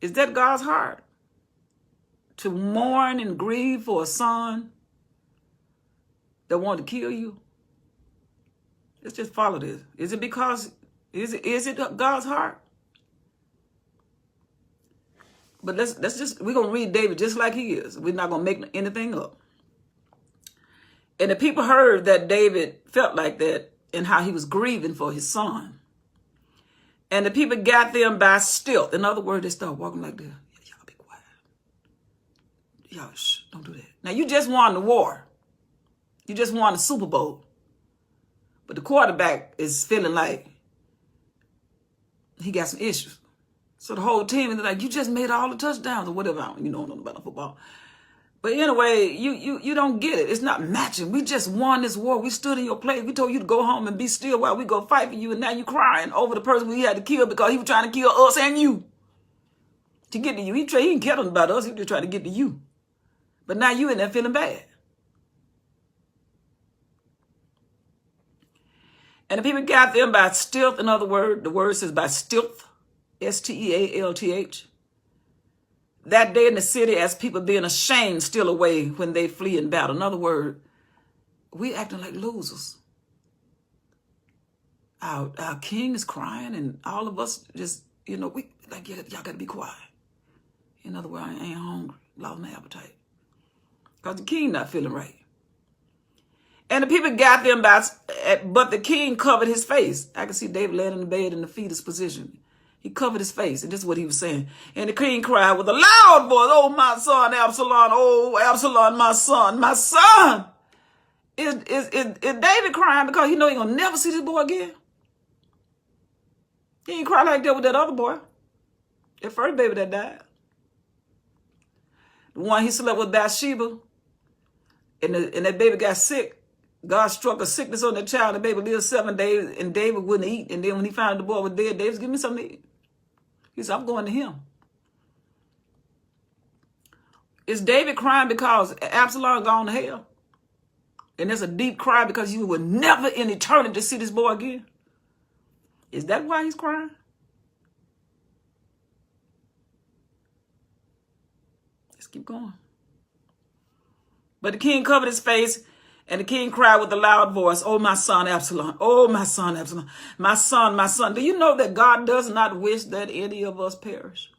Is that God's heart? To mourn and grieve for a son that wanted to kill you? Let's just follow this. Is it God's heart? But we're going to read David just like he is. We're not going to make anything up. And the people heard that David felt like that and how he was grieving for his son. And the people got them by stealth. In other words, they started walking like this. Y'all be quiet. Y'all, shh, don't do that. Now, you just won the war. You just won the Super Bowl. But the quarterback is feeling like he got some issues. So the whole team is like, you just made all the touchdowns or whatever. You know nothing about football. But anyway, you don't get it. It's not matching. We just won this war. We stood in your place. We told you to go home and be still while we go fight for you. And now you crying over the person we had to kill because he was trying to kill us and you. To get to you. He didn't care about us. He was just trying to get to you. But now you in there feeling bad. And the people got them by stealth. In other words, the word says by stealth. Stealth. That day in the city, as people being ashamed, steal away when they flee in battle. In other words, we acting like losers. Our king is crying, and all of us just, we like, y'all got to be quiet. In other words, I ain't hungry, lost my appetite, because the king not feeling right. And the people got them but the king covered his face. I can see David laying in the bed in the fetus position. He covered his face, and this is what he was saying. And the king cried with a loud voice, "Oh, my son, Absalom! Oh, Absalom, my son, my son!" Is David crying because he know he gonna never see this boy again? He ain't cry like that with that other boy. That first baby that died. The one he slept with Bathsheba, and that baby got sick. God struck a sickness on that child. The baby lived 7 days, and David wouldn't eat. And then when he found the boy was dead, David said, "Give me something to eat." He said, "I'm going to him." Is David crying because Absalom gone to hell? And there's a deep cry because you will never in eternity see this boy again? Is that why he's crying? Let's keep going. But the king covered his face, and the king cried with a loud voice, "Oh, my son, Absalom. Oh, my son, Absalom. My son, my son." Do you know that God does not wish that any of us perish?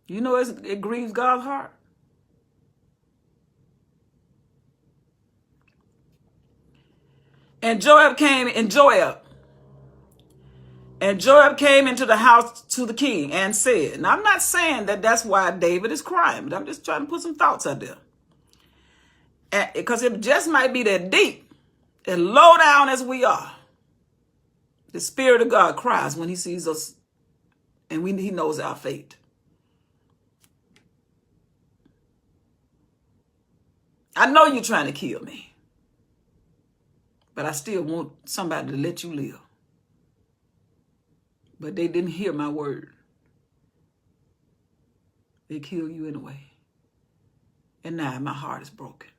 You know it grieves God's heart. And Joab came into the house to the king and said, now I'm not saying that that's why David is crying, but I'm just trying to put some thoughts out there. Because it just might be that deep, and low down as we are, the Spirit of God cries when he sees us, and he knows our fate. I know you're trying to kill me, but I still want somebody to let you live. But they didn't hear my word. They killed you anyway. And now my heart is broken.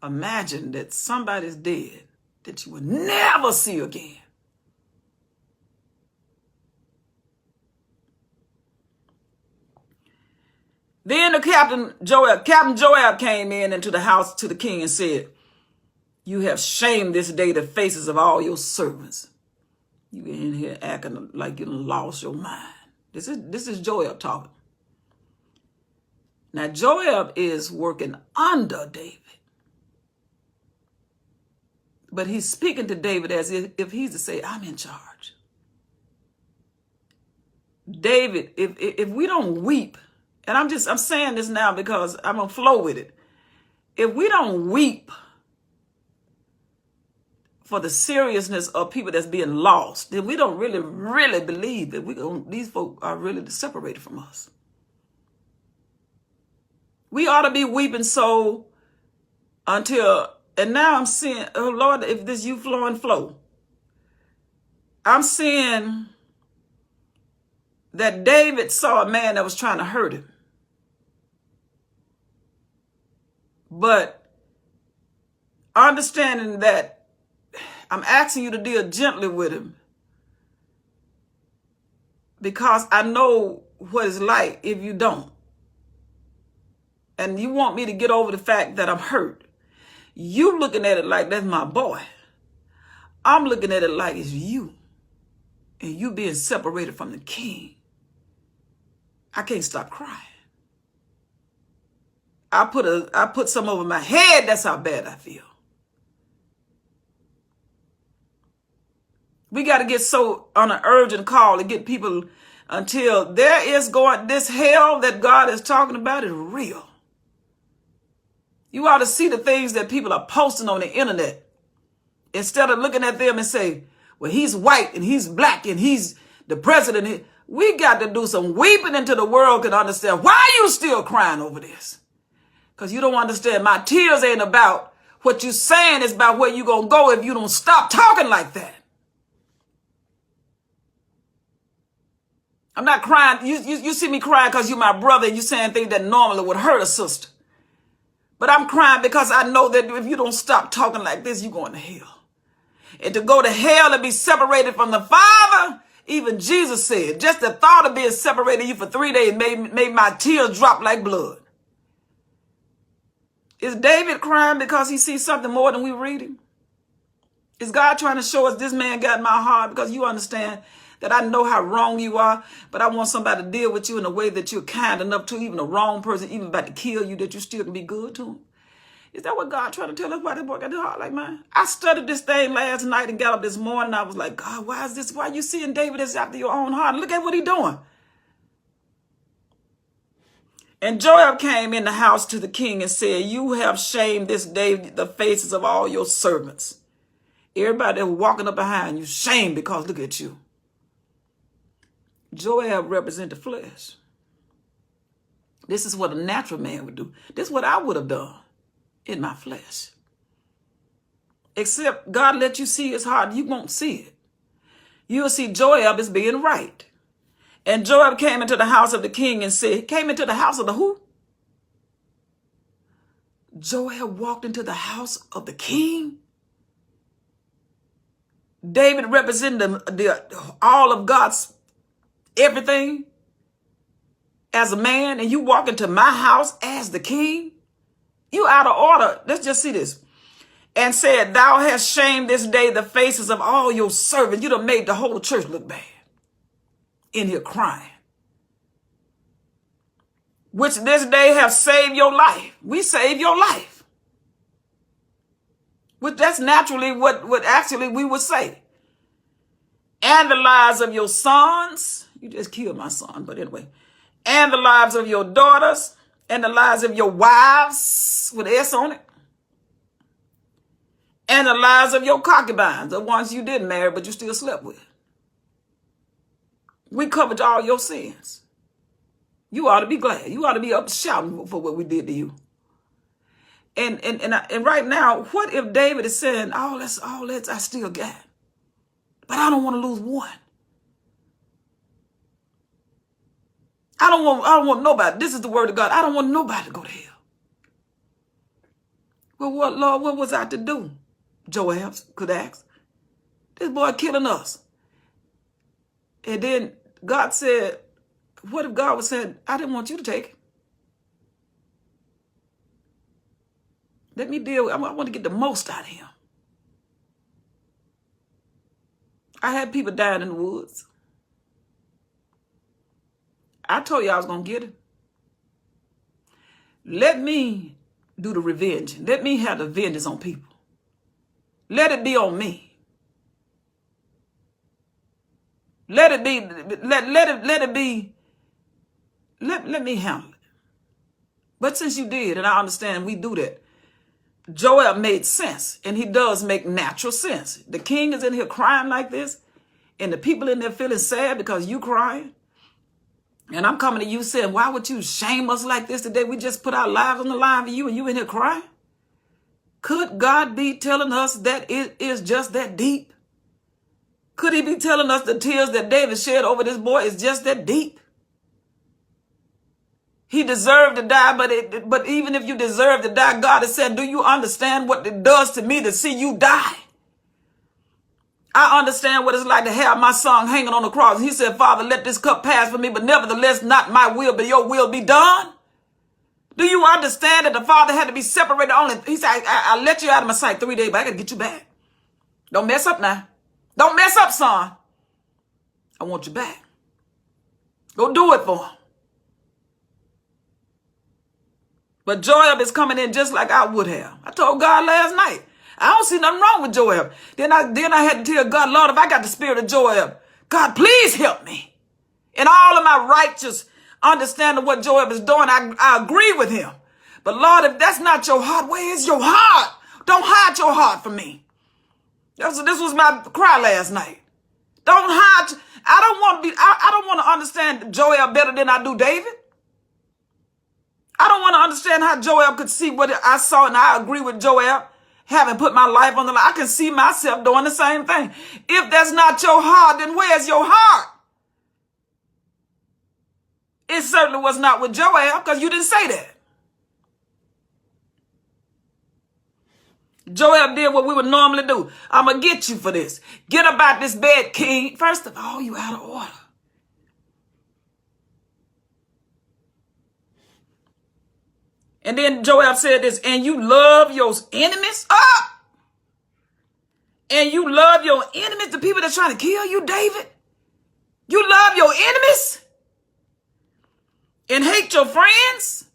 Imagine that somebody's dead that you will never see again. Then the Captain Joab came into the house to the king and said, "You have shamed this day the faces of all your servants. You in here acting like you lost your mind." This is Joab talking. Now Joab is working under David. But he's speaking to David as if he's to say, "I'm in charge." David, if we don't weep, and I'm saying this now because I'm going to flow with it. If we don't weep for the seriousness of people that's being lost, then we don't really, really believe that these folk are really separated from us. We ought to be weeping so until... And now I'm seeing, oh Lord, if this you flow and flow. I'm seeing that David saw a man that was trying to hurt him. But understanding that I'm asking you to deal gently with him. because I know what it's like if you don't. And you want me to get over the fact that I'm hurt. You looking at it like that's my boy. I'm looking at it like it's you. And you being separated from the king. I can't stop crying. I put some over my head. That's how bad I feel. We got to get so on an urgent call to get people until this hell that God is talking about is real. You ought to see the things that people are posting on the internet. Instead of looking at them and say, well, he's white and he's black and he's the president. We got to do some weeping until the world can understand. Why are you still crying over this? Because you don't understand. My tears ain't about what you're saying. It's about where you're going to go if you don't stop talking like that. I'm not crying. You see me crying because you're my brother and you're saying things that normally would hurt a sister. But I'm crying because I know that if you don't stop talking like this, you're going to hell. And to go to hell and be separated from the Father, even Jesus said, just the thought of being separated you for 3 days made my tears drop like blood. Is David crying because he sees something more than we reading? Is God trying to show us this man got my heart? Because you understand that I know how wrong you are, but I want somebody to deal with you in a way that you're kind enough to, even a wrong person, even about to kill you, that you still can be good to him. Is that what God trying to tell us? Why that boy got a heart like mine? I studied this thing last night and got up this morning. I was like, God, why is this? Why are you seeing David as after your own heart? Look at what he's doing. And Joab came in the house to the king and said, you have shamed this day the faces of all your servants. Everybody that was walking up behind you, shame because look at you. Joab represents the flesh. This is what a natural man would do. This is what I would have done in my flesh. Except God let you see his heart. You won't see it. You'll see Joab as being right. And Joab came into the house of the king and said, came into the house of the who? Joab walked into the house of the king. David represented all of God's everything as a man, and you walk into my house as the king. You out of order. Let's just see this. And said, thou hast shamed this day the faces of all your servants. You done made the whole church look bad. In here crying. Which this day have saved your life. We saved your life. Which that's naturally what actually we would say. And the lives of your sons. You just killed my son, but anyway. And the lives of your daughters. And the lives of your wives with S on it. And the lives of your concubines, the ones you didn't marry but you still slept with. We covered all your sins. You ought to be glad. You ought to be up shouting for what we did to you. And right now, what if David is saying, all that's I still got, but I don't want to lose one. I don't want nobody. This is the word of God. I don't want nobody to go to hell. Well, what, Lord, what was I to do? Joab could ask. This boy killing us. And then God said, what if God was saying, I didn't want you to take it. Let me deal with, I want to get the most out of him. I had people dying in the woods. I told you I was going to get it. Let me do the revenge. Let me have the vengeance on people. Let it be on me. Let it be, let it be, let me handle it. But since you did, and I understand we do that, Joab made sense, and he does make natural sense. The king is in here crying like this, and the people in there feeling sad because you crying. And I'm coming to you saying, why would you shame us like this today? We just put our lives on the line for you, and you in here crying? Could God be telling us that it is just that deep? Could he be telling us the tears that David shed over this boy is just that deep? He deserved to die, but even if you deserve to die, God has said, do you understand what it does to me to see you die? I understand what it's like to have my son hanging on the cross. He said, Father, let this cup pass from me, but nevertheless, not my will, but your will be done. Do you understand that the Father had to be separated only? He said, I let you out of my sight 3 days, but I got to get you back. Don't mess up now. Don't mess up, son. I want you back. Go do it for him. But Joab is coming in just like I would have. I told God last night, I don't see nothing wrong with Joab. Then I had to tell God, Lord, if I got the spirit of Joab, God, please help me. In all of my righteous understanding what Joab is doing, I agree with him. But Lord, if that's not your heart, where is your heart? Don't hide your heart from me. This was my cry last night. Don't hide. I don't want to understand Joab better than I do David. I don't want to understand how Joab could see what I saw, and I agree with Joab, having put my life on the line. I can see myself doing the same thing. If that's not your heart, then where's your heart? It certainly was not with Joab, because you didn't say that. Joab did what we would normally do. I'm going to get you for this. Get up out this bed, king. First of all, you out of order. And then Joab said this, and you love your enemies? And you love your enemies, the people that's trying to kill you, David? You love your enemies? And hate your friends?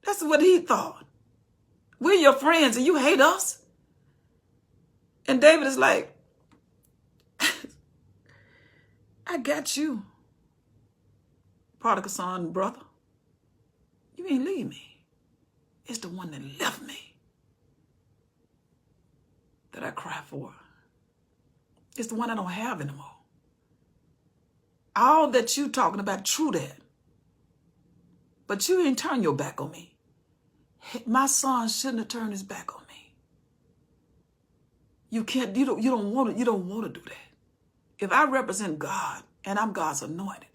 That's what he thought. We're your friends and you hate us? And David is like, I got you, prodigal son, brother. You ain't leave me. It's the one that left me that I cry for. It's the one I don't have anymore. All that you talking about, true that. But you ain't turn your back on me. My son shouldn't have turned his back on me. You don't want to do that. If I represent God and I'm God's anointed,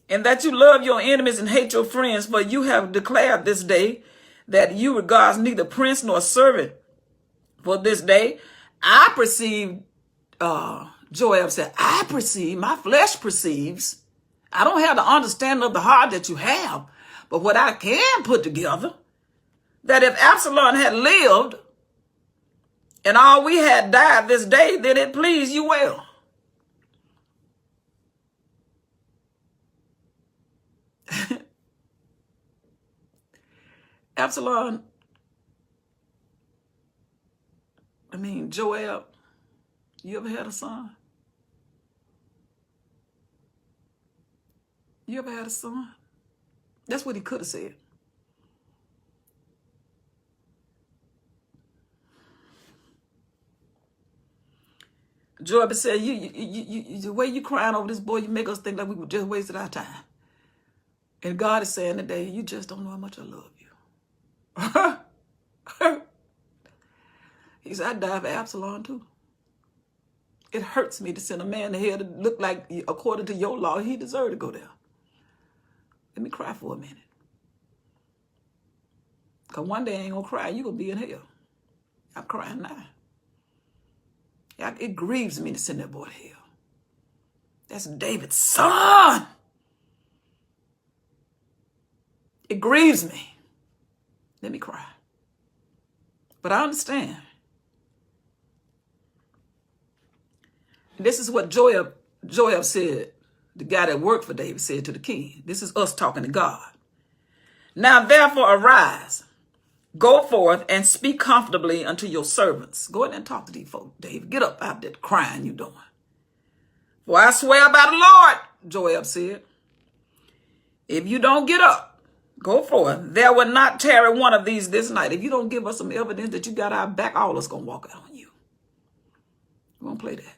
and that you love your enemies and hate your friends, for you have declared this day that you regard neither prince nor servant for this day. I perceive, Joab said, I perceive, my flesh perceives. I don't have the understanding of the heart that you have, but what I can put together, that if Absalom had lived and all we had died this day, then it pleased you well. Absalom, Joab, you ever had a son? You ever had a son? That's what he could have said. Joab said, you the way you crying over this boy, you make us think like we were just wasted our time. And God is saying today, you just don't know how much I love you. He said, I'd die for Absalom too. It hurts me to send a man to hell that look like, according to your law, he deserved to go there. Let me cry for a minute. Because one day I ain't going to cry. You're going to be in hell. I'm crying now. It grieves me to send that boy to hell. That's David's son. It grieves me. Let me cry. But I understand. This is what Joab said, the guy that worked for David said to the king. This is us talking to God. Now therefore arise, go forth and speak comfortably unto your servants. Go ahead and talk to these folks, David. Get up out that crying you doing. For I swear by the Lord, Joab said, if you don't get up, go forth, there will not tarry one of these this night. If you don't give us some evidence that you got our back, all of us going to walk out on you. We won't play that.